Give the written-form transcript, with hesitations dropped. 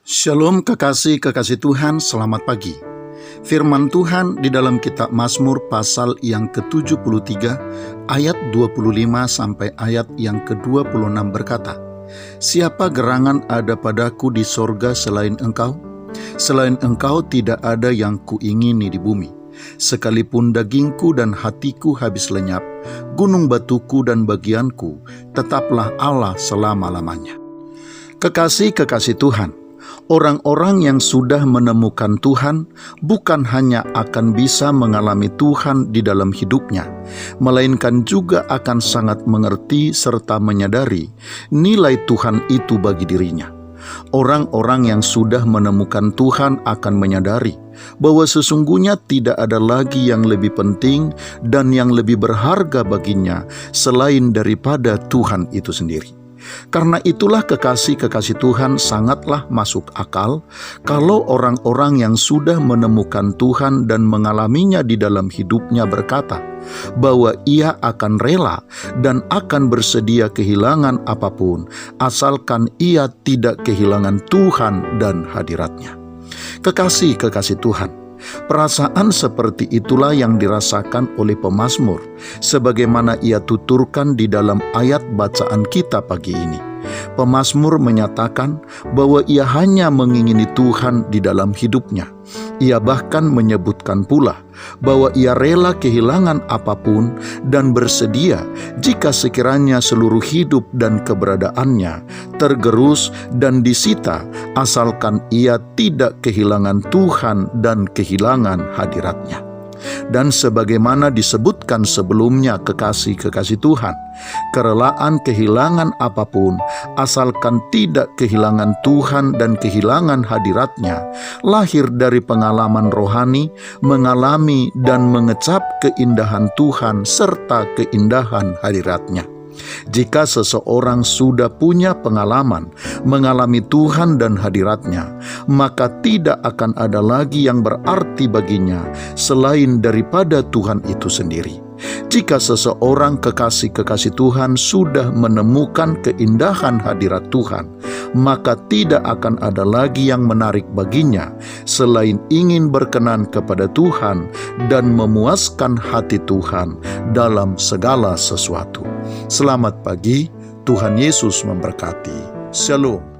Shalom kekasih-kekasih Tuhan, selamat pagi. Firman Tuhan di dalam kitab Mazmur pasal yang ke-73 ayat 25 sampai ayat yang ke-26 berkata, "Siapa gerangan ada padaku di sorga selain Engkau? Selain Engkau tidak ada yang kuingini di bumi. Sekalipun dagingku dan hatiku habis lenyap, gunung batuku dan bagianku, tetaplah Allah selama-lamanya." Kekasih-kekasih Tuhan, orang-orang yang sudah menemukan Tuhan bukan hanya akan bisa mengalami Tuhan di dalam hidupnya, melainkan juga akan sangat mengerti serta menyadari nilai Tuhan itu bagi dirinya. Orang-orang yang sudah menemukan Tuhan akan menyadari bahwa sesungguhnya tidak ada lagi yang lebih penting dan yang lebih berharga baginya selain daripada Tuhan itu sendiri. Karena itulah kekasih-kekasih Tuhan sangatlah masuk akal kalau orang-orang yang sudah menemukan Tuhan dan mengalaminya di dalam hidupnya berkata bahwa ia akan rela dan akan bersedia kehilangan apapun asalkan ia tidak kehilangan Tuhan dan hadiratnya. Kekasih-kekasih Tuhan, perasaan seperti itulah yang dirasakan oleh pemazmur, sebagaimana ia tuturkan di dalam ayat bacaan kita pagi ini. Pemazmur menyatakan bahwa ia hanya mengingini Tuhan di dalam hidupnya. Ia bahkan menyebutkan pula bahwa ia rela kehilangan apapun dan bersedia jika sekiranya seluruh hidup dan keberadaannya tergerus dan disita, asalkan ia tidak kehilangan Tuhan dan kehilangan hadiratnya. Dan sebagaimana disebutkan sebelumnya kekasih-kekasih Tuhan, kerelaan kehilangan apapun asalkan tidak kehilangan Tuhan dan kehilangan hadiratnya lahir dari pengalaman rohani, mengalami dan mengecap keindahan Tuhan serta keindahan hadiratnya. Jika seseorang sudah punya pengalaman mengalami Tuhan dan hadiratnya, maka tidak akan ada lagi yang berarti baginya selain daripada Tuhan itu sendiri. Jika seseorang kekasih-kekasih Tuhan sudah menemukan keindahan hadirat Tuhan, maka tidak akan ada lagi yang menarik baginya selain ingin berkenan kepada Tuhan dan memuaskan hati Tuhan dalam segala sesuatu. Selamat pagi, Tuhan Yesus memberkati. Shalom.